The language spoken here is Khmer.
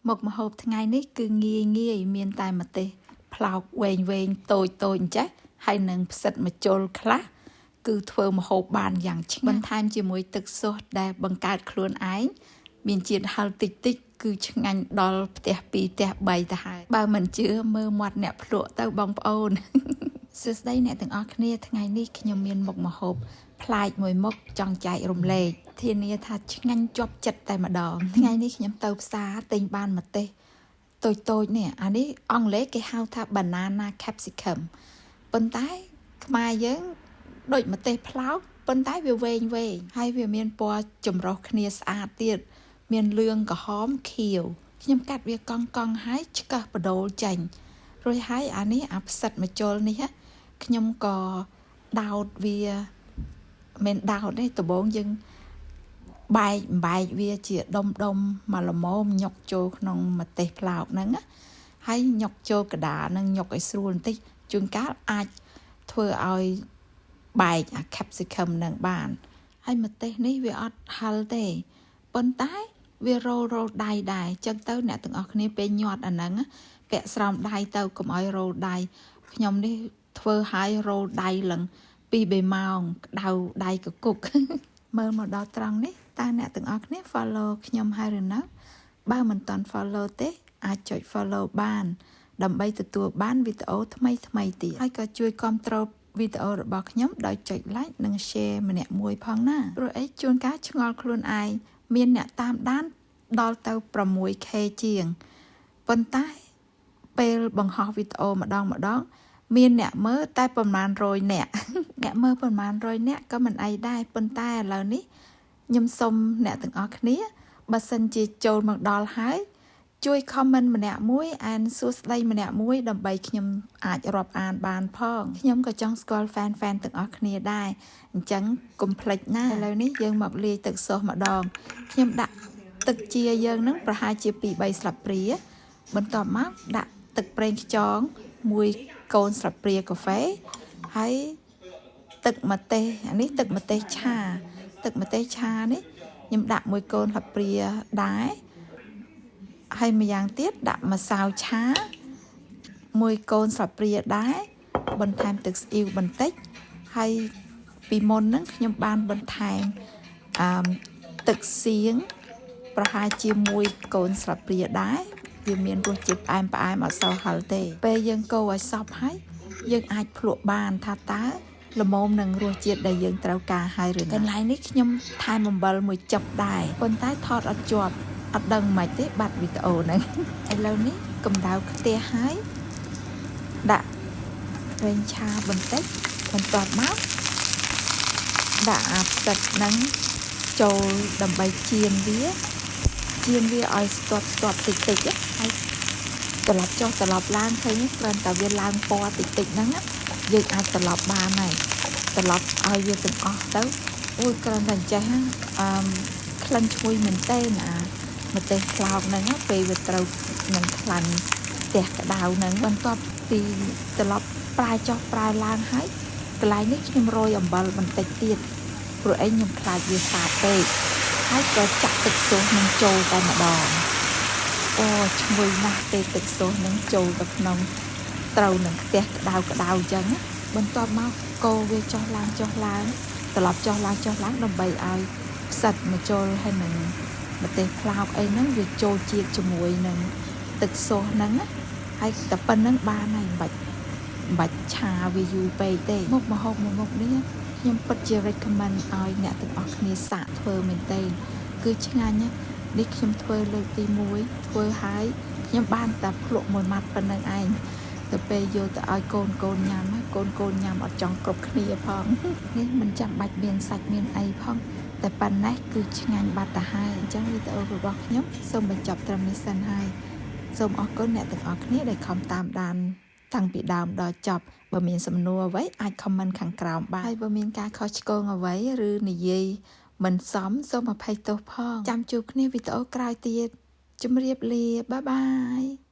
មកមហូបថ្ងៃនេះគឺងាយមានតែម្ទេសផ្លោកវែងតូចអញ្ចេះហើយនឹងផ្សិតម្ជុលខ្លះគឺធ្វើម្ហូបបានយ៉ាងឆ្ងាញ់បន្ថែមជាមួយទឹកស៊ុសដែលបង្កើតខ្លួនឯងមានជាតិហឹរតិចគឺឆ្ងាញ់ដល់ផ្ទះ2ផ្ទះ3ទៅហើយបើមិនជឿមើលមាត់អ្នកភ្លក់ទៅបងប្អូនសួស្តីអ្នកទាំងអស់គ្នាថ្ងៃនេះខ្ញុំមានមុខម្ហូបប្លែកមួយមុខចង់ចែករំលែកធានាថាឆ្ងាញ់ជាប់ចិត្តតែម្ដងថ្ងៃនេះខ្ញុំទៅផ្សារទិញបានម្ទេសតូចនេះអានេះអង់គ្លេសគេហៅថា banana capsicum ប៉ុន្តែខ្មែរយើងដូចម្ទេសផ្លោកប៉ុន្តែវាវែងហើយវាមានពណ៌ចម្រុះគ្នាស្អាតទៀតមានលឿងក្រហមខៀវខ្ញុំកាត់វាកង់ហើយឆ្កឹះបដូលចេញរួចហើយអានេះអាផ្សិតម្ជុលនេះខ្ញុំក៏ដោតវាមិនដោតទេដំបូងយើងបែកវាជាដុំមកល្មមញុកចូលក្នុងម្ទេសផ្លោកហ្នឹងហើយញុកចូលកដានឹងញុកឲ្យស្រួលបន្តិចជួនកាលអាចធ្វើឲ្យបែកអា capsicum នឹងបានហើយម្ទេសនេះវាអត់ហឹរទេប៉ុន្តែវារោលដៃដែរចឹងទៅអ្នកទាំងអស់គ្នាពេលញាត់អាហ្នឹងពាក់ស្រោមដៃទៅកុំឲ្យរោលដៃខ្ញុំនេះធ្វើឲ្យរោលដៃឡើង2-3ម៉ោងក្តៅដៃកគុកមើលមកដល់ត្រង់នេះតើអ្នកទាំងអស់គ្នា follow ខ្ញុំហើយឬនៅបើមិនទាន់ follow ទេអាចចុច follow បានដើម្បីទទួលបានវីដេអូថ្មីទៀតហើយក៏ជួយគាំទ្រវីដេអូរបស់ខ្ញុំដោយចុច like និង share ម្នាក់មួយផងណាព្រោះអីជួនកាលឆ្ងល់ខ្លួនឯងមានអ្នកតាមដានដល់ទៅ 6K ជាងប៉ុន្តែពេលបង្ហោះវីដេអូម្ដងមានអ្នកមើលតែប្រហែល100អ្នកមើលប្រហែល100អ្នកក៏មិនអីដែរប៉ុន្តែឥឡូវនេះខ្ញុំសុំអ្នកទាំងអស់គ្នាបើសិនជាចូលមកដល់ហើយជួយ comment ម្នាក់មួយអានសួស្ដីម្នាក់មួយដើម្បីខ្ញុំអាចរាប់អានបានផងខ្ញុំក៏ចង់ស្គាល់ fan ទាំងអស់គ្នាដែរអញ្ចឹងកុំភ្លេចណាឥឡូវនេះយើងមកលាយទឹកស៊ុសម្ដងខ្ញុំដាក់ទឹកជាយើងនឹងប្រហែលជា 2-3 ស្លាបព្រាបន្ទាប់មកដាក់ទឹកប្រេងខ្យង1កូនស្លាបព្រាកាហ្វេហើយទឹកម្ទេសអានេះទឹកម្ទេសឆានេះខ្ញុំដាក់1កូនស្លាបព្រាដែរហើយម្យ៉ាងទៀតដាក់ម្សៅឆា1កូនស្លាបព្រាដែរបន្ថែមទឹកស្អ៊ីវបន្តិចហើយពីមុនហ្នឹងខ្ញុំបានបន្ថែមទឹកសៀងប្រហែលជា1កូនស្លាបព្រាដែរវាមានរសជាតិផ្អែមអត់សូវហឹរទេពេលយើងកូរឲ្យសព្វហើយយើងអាចភ្លក់បានថាតើល្មមនឹងរសជាតិដែលយើងត្រូវការហើយឬកន្លែងនេះខ្ញុំថែមអំបិលមួយចិបដែរប៉ុន្តែថតអត់ជាប់អត់ដឹងមិនទេបាត់វីដេអូហ្នឹងឥឡូវនេះកម្ដៅខ្ទះហើយដាក់ប្រេងឆាបន្តិចបន្ទាប់មកដាក់អាផ្សិតហ្នឹងចូលដើម្បីចៀនវាឲ្យស្ទាត់តិចហើយត្រឡប់ចុះត្រឡប់ឡើងឃើញគ្រាន់តែវាឡើងពណ៌តិចហ្នឹងយើងអាចត្រឡប់បានហើយត្រឡប់ឲ្យវាទាំងអស់ទៅអូយគ្រាន់តែអញ្ចេះក្លិនឈ្ងុយមែនទេណាម្ទេសផ្លោកហ្នឹងពេលវាត្រូវនឹងខ្លាញ់ផ្ទះក្តៅហ្នឹងបន្ទាប់ពីត្រឡប់ប្រែចុះប្រែឡើងហើយកន្លែងនេះខ្ញុំរោយអំបិលបន្តិចទៀតព្រោះឯងខ្ញុំខ្លាចវាសាបពេកហើយក៏ចាក់ទឹកស៊ុសនឹងចូលតែម្ដងអូឈ្ងុយណាស់ទេទឹកស៊ុសនឹងចូលទៅក្នុងត្រូវនឹងផ្ទះក្តៅអញ្ចឹងបន្ទាប់មកកូរវាចុះឡើងត្រឡប់ចុះឡើងដើម្បីឲ្យផ្សិតម្ជុលហើយនឹងម្ទេសផ្លោកអីហ្នឹងវាចូលជាតិជាមួយនឹងទឹកស៊ុសហ្នឹងហើយតែប៉ុណ្្នឹងបានហើយមិនបាច់ឆាវាយូរពេកទេមុខម្ហូបមួយមុខនេះខ្ញុំពិតជា recommend ឲ្យអ្នកទាំងអស់គ្នាសាកធ្វើមែនទេគឺឆ្ងាញ់ណាស់នេះខ្ញុំធ្វើលើកទី1ធ្វើហើយខ្ញុំបានតែភ្លក់មួយម៉ាត់ប៉ុណ្្នឹងឯងទៅពេលយកទៅឲ្យកូនញ៉ាំកូនញ៉ាំអត់ចង់គ្រប់គ្នាផងនេះមិនចាំបាច់មានសាច់មានអីផងតែប៉ុណ្ណេះគឺឆ្ងាញ់បាត់ទៅហើយអញ្ចឹងវីដេអូរបស់ខ្ញុំសូមបញ្ចប់ត្រឹមនេះសិនហើយសូមអរគុណអ្នកទាំងអស់គ្នាដែលខំតាមដានតាំងពីដើមដល់ចប់បើមានសំណួរអ្វីអាច comment ខាងក្រោមបានហើយបើមានការខុសឆ្គងអ្វីឬនិយាយមិនសមសូមអភ័យទោសផងចាំជួបគ្នាវីដេអូក្រោយទៀតជម្រាបលាបាយបាយ